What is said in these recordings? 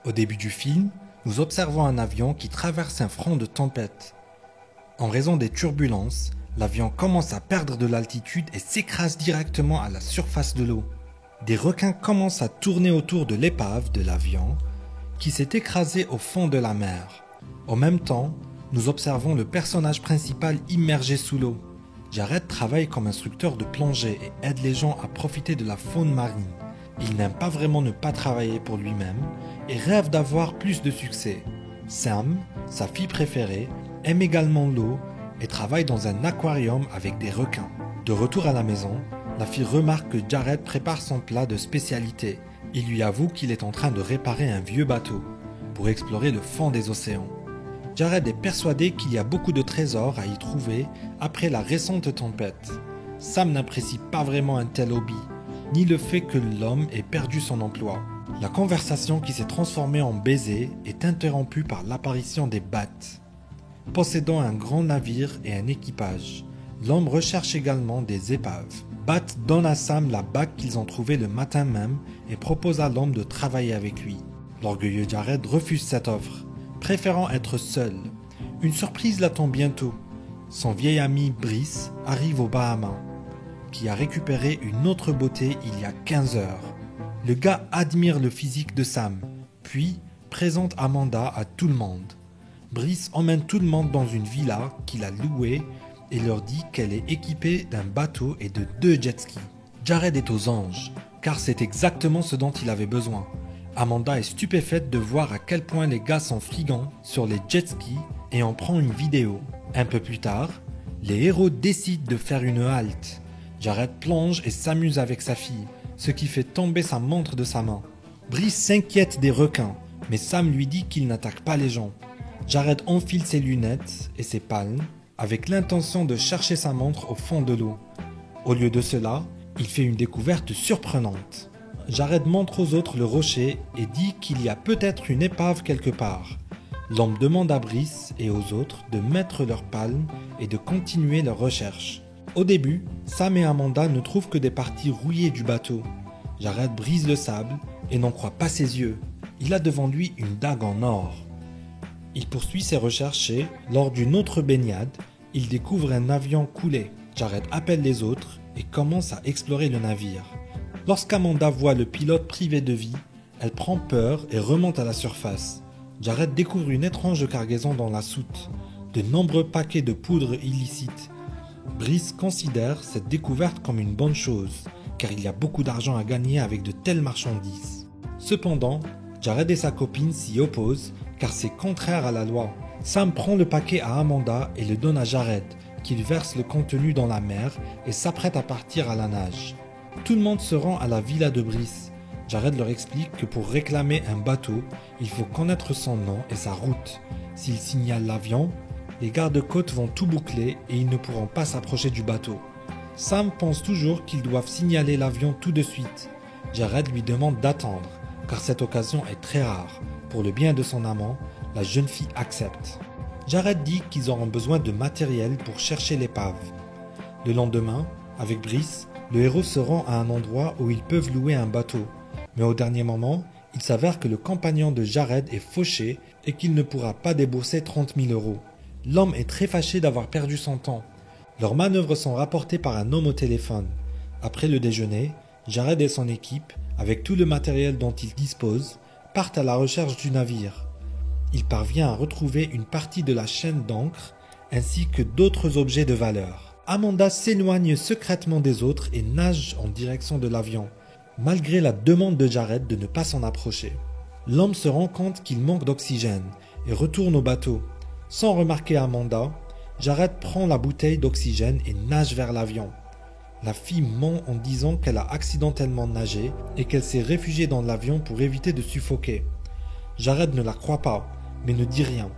Au début du film, nous observons un avion qui traverse un front de tempête. En raison des turbulences, l'avion commence à perdre de l'altitude et s'écrase directement à la surface de l'eau. Des requins commencent à tourner autour de l'épave de l'avion qui s'est écrasé au fond de la mer. En même temps, nous observons le personnage principal immergé sous l'eau. Jared travaille comme instructeur de plongée et aide les gens à profiter de la faune marine. Il n'aime pas vraiment ne pas travailler pour lui-même et rêve d'avoir plus de succès. Sam, sa fille préférée, aime également l'eau et travaille dans un aquarium avec des requins. De retour à la maison, la fille remarque que Jared prépare son plat de spécialité. Il lui avoue qu'il est en train de réparer un vieux bateau pour explorer le fond des océans. Jared est persuadé qu'il y a beaucoup de trésors à y trouver après la récente tempête. Sam n'apprécie pas vraiment un tel hobby, ni le fait que l'homme ait perdu son emploi. La conversation qui s'est transformée en baiser est interrompue par l'apparition des Bats. Possédant un grand navire et un équipage, l'homme recherche également des épaves. Bat donne à Sam la bague qu'ils ont trouvée le matin même et propose à l'homme de travailler avec lui. L'orgueilleux Jared refuse cette offre, préférant être seul. Une surprise l'attend bientôt. Son vieil ami Brice arrive aux Bahamas, qui a récupéré une autre beauté il y a 15 heures. Le gars admire le physique de Sam, puis présente Amanda à tout le monde. Brice emmène tout le monde dans une villa qu'il a louée et leur dit qu'elle est équipée d'un bateau et de 2 jet skis. Jared est aux anges, car c'est exactement ce dont il avait besoin. Amanda est stupéfaite de voir à quel point les gars sont frigants sur les jet skis et en prend une vidéo. Un peu plus tard, les héros décident de faire une halte. Jared plonge et s'amuse avec sa fille, ce qui fait tomber sa montre de sa main. Brice s'inquiète des requins, mais Sam lui dit qu'il n'attaque pas les gens. Jared enfile ses lunettes et ses palmes avec l'intention de chercher sa montre au fond de l'eau. Au lieu de cela, il fait une découverte surprenante. Jared montre aux autres le rocher et dit qu'il y a peut-être une épave quelque part. L'homme demande à Brice et aux autres de mettre leurs palmes et de continuer leurs recherches. Au début, Sam et Amanda ne trouvent que des parties rouillées du bateau. Jared brise le sable et n'en croit pas ses yeux. Il a devant lui une dague en or. Il poursuit ses recherches et, lors d'une autre baignade, il découvre un avion coulé. Jared appelle les autres et commence à explorer le navire. Lorsqu'Amanda voit le pilote privé de vie, elle prend peur et remonte à la surface. Jared découvre une étrange cargaison dans la soute, de nombreux paquets de poudre illicite. Brice considère cette découverte comme une bonne chose, car il y a beaucoup d'argent à gagner avec de telles marchandises. Cependant, Jared et sa copine s'y opposent, car c'est contraire à la loi. Sam prend le paquet à Amanda et le donne à Jared, qui verse le contenu dans la mer et s'apprête à partir à la nage. Tout le monde se rend à la villa de Brice. Jared leur explique que pour réclamer un bateau, il faut connaître son nom et sa route. S'il signale l'avion, les gardes-côtes vont tout boucler et ils ne pourront pas s'approcher du bateau. Sam pense toujours qu'ils doivent signaler l'avion tout de suite. Jared lui demande d'attendre, car cette occasion est très rare. Pour le bien de son amant, la jeune fille accepte. Jared dit qu'ils auront besoin de matériel pour chercher l'épave. Le lendemain, avec Brice, le héros se rend à un endroit où ils peuvent louer un bateau. Mais au dernier moment, il s'avère que le compagnon de Jared est fauché et qu'il ne pourra pas débourser 30 000 €. L'homme est très fâché d'avoir perdu son temps. Leurs manœuvres sont rapportées par un homme au téléphone. Après le déjeuner, Jared et son équipe, avec tout le matériel dont ils disposent, partent à la recherche du navire. Il parvient à retrouver une partie de la chaîne d'ancre ainsi que d'autres objets de valeur. Amanda s'éloigne secrètement des autres et nage en direction de l'avion, malgré la demande de Jared de ne pas s'en approcher. L'homme se rend compte qu'il manque d'oxygène et retourne au bateau. Sans remarquer Amanda, Jared prend la bouteille d'oxygène et nage vers l'avion. La fille ment en disant qu'elle a accidentellement nagé et qu'elle s'est réfugiée dans l'avion pour éviter de suffoquer. Jared ne la croit pas, mais ne dit rien.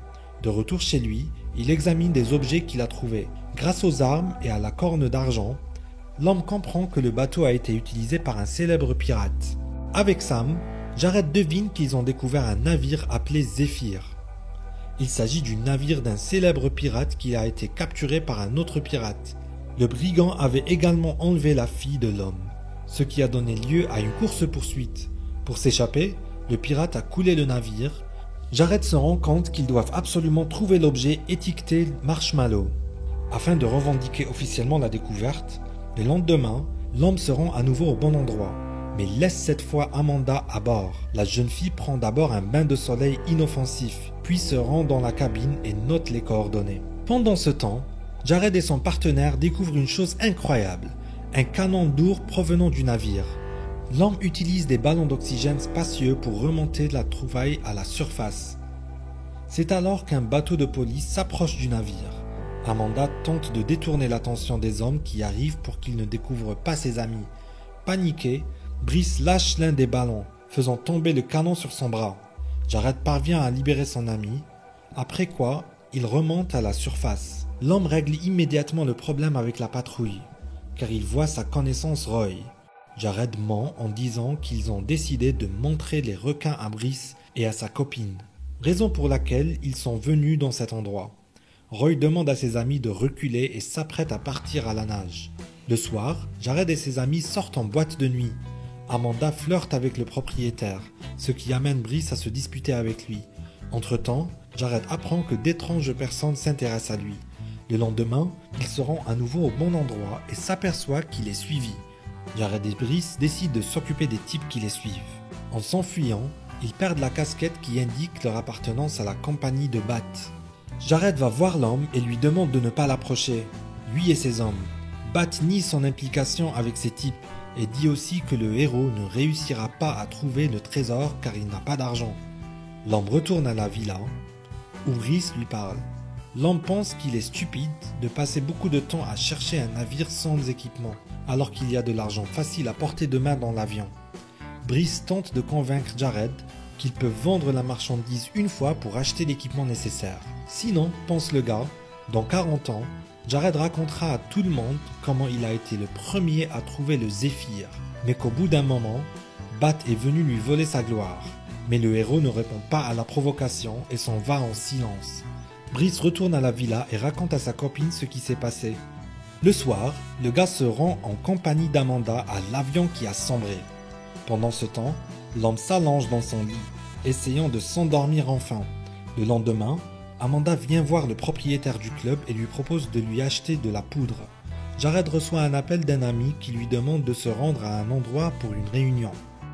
De retour chez lui, il examine des objets qu'il a trouvés. Grâce aux armes et à la corne d'argent, l'homme comprend que le bateau a été utilisé par un célèbre pirate. Avec Sam, Jared devine qu'ils ont découvert un navire appelé Zéphyr. Il s'agit du navire d'un célèbre pirate qui a été capturé par un autre pirate. Le brigand avait également enlevé la fille de l'homme, ce qui a donné lieu à une course-poursuite. Pour s'échapper, Le pirate a coulé le navire. Jared se rend compte qu'ils doivent absolument trouver l'objet étiqueté Marshmallow. Afin de revendiquer officiellement la découverte, le lendemain, l'homme se rend à nouveau au bon endroit, mais laisse cette fois Amanda à bord. La jeune fille prend d'abord un bain de soleil inoffensif, puis se rend dans la cabine et note les coordonnées. Pendant ce temps, Jared et son partenaire découvrent une chose incroyable, un canon d'ours provenant du navire. L'homme utilise des ballons d'oxygène spacieux pour remonter la trouvaille à la surface. C'est alors qu'un bateau de police s'approche du navire. Amanda tente de détourner l'attention des hommes qui arrivent pour qu'ils ne découvrent pas ses amis. Paniqué, Brice lâche l'un des ballons, faisant tomber le canon sur son bras. Jared parvient à libérer son ami, après quoi il remonte à la surface. L'homme règle immédiatement le problème avec la patrouille, car il voit sa connaissance Roy. Jared ment en disant qu'ils ont décidé de montrer les requins à Brice et à sa copine, raison pour laquelle ils sont venus dans cet endroit. Roy demande à ses amis de reculer et s'apprête à partir à la nage. Le soir, Jared et ses amis sortent en boîte de nuit. Amanda flirte avec le propriétaire, ce qui amène Brice à se disputer avec lui. Entre-temps, Jared apprend que d'étranges personnes s'intéressent à lui. Le lendemain, il se rend à nouveau au bon endroit et s'aperçoit qu'il est suivi. Jared et Brice décident de s'occuper des types qui les suivent. En s'enfuyant, ils perdent la casquette qui indique leur appartenance à la compagnie de Bat. Jared va voir l'homme et lui demande de ne pas l'approcher, lui et ses hommes. Bat nie son implication avec ces types et dit aussi que le héros ne réussira pas à trouver le trésor car il n'a pas d'argent. L'homme retourne à la villa où Brice lui parle. L'homme pense qu'il est stupide de passer beaucoup de temps à chercher un navire sans équipement, alors qu'il y a de l'argent facile à portée de main dans l'avion. Brice tente de convaincre Jared qu'il peut vendre la marchandise une fois pour acheter l'équipement nécessaire. Sinon, pense le gars, dans 40 ans, Jared racontera à tout le monde comment il a été le premier à trouver le Zéphyr, mais qu'au bout d'un moment, Bat est venu lui voler sa gloire. Mais le héros ne répond pas à la provocation et s'en va en silence. Brice retourne à la villa et raconte à sa copine ce qui s'est passé. Le soir, le gars se rend en compagnie d'Amanda à l'avion qui a sombré. Pendant ce temps, l'homme s'allonge dans son lit, essayant de s'endormir enfin. Le lendemain, Amanda vient voir le propriétaire du club et lui propose de lui acheter de la poudre. Jared reçoit un appel d'un ami qui lui demande de se rendre à un endroit pour une réunion.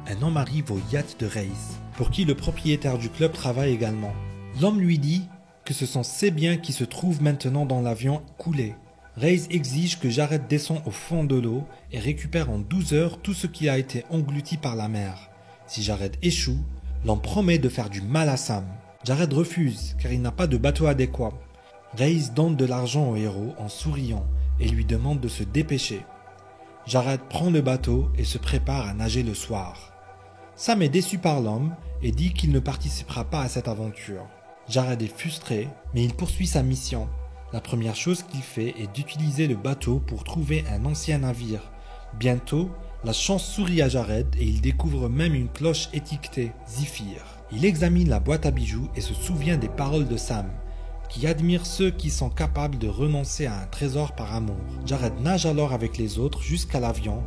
Un homme arrive au yacht de Reis, pour qui le propriétaire du club travaille également. L'homme lui dit que ce sont ses biens qui se trouvent maintenant dans l'avion coulé. Reis exige que Jared descende au fond de l'eau et récupère en 12 heures tout ce qui a été englouti par la mer. Si Jared échoue, l'homme promet de faire du mal à Sam. Jared refuse car il n'a pas de bateau adéquat. Reis donne de l'argent au héros en souriant et lui demande de se dépêcher. Jared prend le bateau et se prépare à nager le soir. Sam est déçu par l'homme et dit qu'il ne participera pas à cette aventure. Jared est frustré, mais il poursuit sa mission. La première chose qu'il fait est d'utiliser le bateau pour trouver un ancien navire. Bientôt, la chance sourit à Jared et il découvre même une cloche étiquetée Zéphyr. Il examine la boîte à bijoux et se souvient des paroles de Sam, qui admire ceux qui sont capables de renoncer à un trésor par amour. Jared nage alors avec les autres jusqu'à l'avion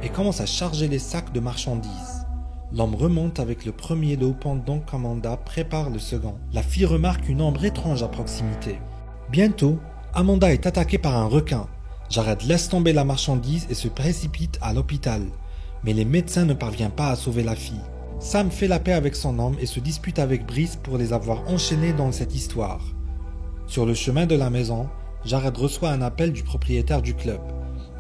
et commence à charger les sacs de marchandises. L'homme remonte avec le premier lot pendant qu'Amanda prépare le second. La fille remarque une ombre étrange à proximité. Bientôt, Amanda est attaquée par un requin. Jared laisse tomber la marchandise et se précipite à l'hôpital. Mais les médecins ne parviennent pas à sauver la fille. Sam fait la paix avec son homme et se dispute avec Brice pour les avoir enchaînés dans cette histoire. Sur le chemin de la maison, Jared reçoit un appel du propriétaire du club.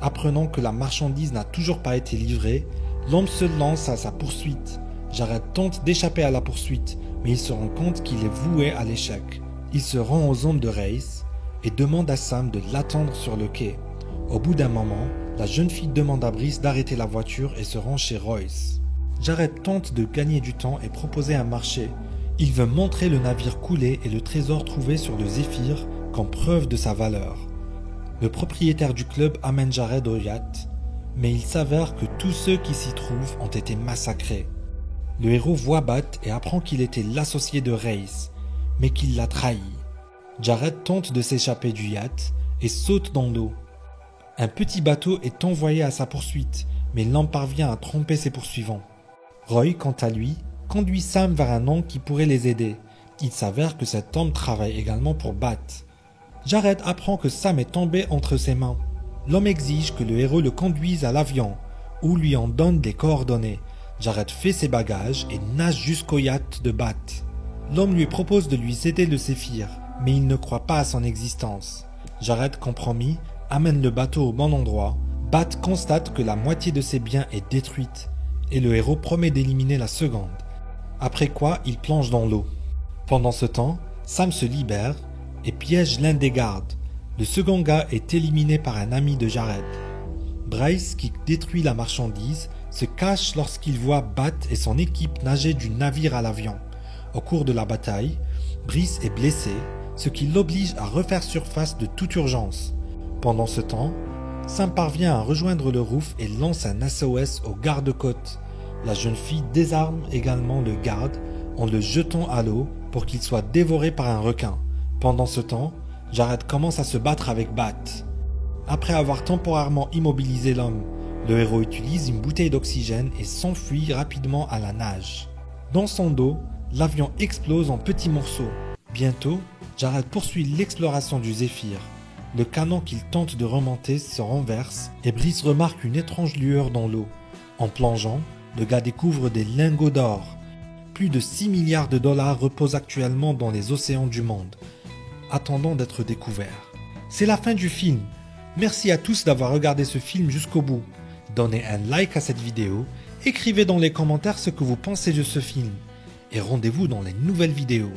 Apprenant que la marchandise n'a toujours pas été livrée, l'homme se lance à sa poursuite. Jared tente d'échapper à la poursuite, mais il se rend compte qu'il est voué à l'échec. Il se rend aux hommes de Reis et demande à Sam de l'attendre sur le quai. Au bout d'un moment, la jeune fille demande à Brice d'arrêter la voiture et se rend chez Royce. Jared tente de gagner du temps et proposer un marché. Il veut montrer le navire coulé et le trésor trouvé sur le Zéphyr comme preuve de sa valeur. Le propriétaire du club amène Jared au yacht, mais il s'avère que tous ceux qui s'y trouvent ont été massacrés. Le héros voit Bat et apprend qu'il était l'associé de Reis, mais qu'il l'a trahi. Jared tente de s'échapper du yacht et saute dans l'eau. Un petit bateau est envoyé à sa poursuite, mais l'homme parvient à tromper ses poursuivants. Roy, quant à lui, conduit Sam vers un homme qui pourrait les aider. Il s'avère que cet homme travaille également pour Bat. Jared apprend que Sam est tombé entre ses mains. L'homme exige que le héros le conduise à l'avion, où lui en donne des coordonnées. Jared fait ses bagages et nage jusqu'au yacht de Bat. L'homme lui propose de lui céder le Séphir, mais il ne croit pas à son existence. Jared, compromis, amène le bateau au bon endroit. Bat constate que la moitié de ses biens est détruite, et le héros promet d'éliminer la seconde. Après quoi, il plonge dans l'eau. Pendant ce temps, Sam se libère et piège l'un des gardes. Le second gars est éliminé par un ami de Jared. Bryce, qui détruit la marchandise, se cache lorsqu'il voit Bat et son équipe nager du navire à l'avion. Au cours de la bataille, Bryce est blessé, ce qui l'oblige à refaire surface de toute urgence. Pendant ce temps, Sam parvient à rejoindre le roof et lance un SOS au garde-côte. La jeune fille désarme également le garde en le jetant à l'eau pour qu'il soit dévoré par un requin. Pendant ce temps, Jared commence à se battre avec Bat. Après avoir temporairement immobilisé l'homme, le héros utilise une bouteille d'oxygène et s'enfuit rapidement à la nage. Dans son dos, l'avion explose en petits morceaux. Bientôt, Jared poursuit l'exploration du Zéphyr. Le canon qu'il tente de remonter se renverse et Brice remarque une étrange lueur dans l'eau. En plongeant, le gars découvre des lingots d'or. Plus de 6 milliards de dollars reposent actuellement dans les océans du monde, attendant d'être découverts. C'est la fin du film. Merci à tous d'avoir regardé ce film jusqu'au bout. Donnez un like à cette vidéo, écrivez dans les commentaires ce que vous pensez de ce film. Et rendez-vous dans les nouvelles vidéos.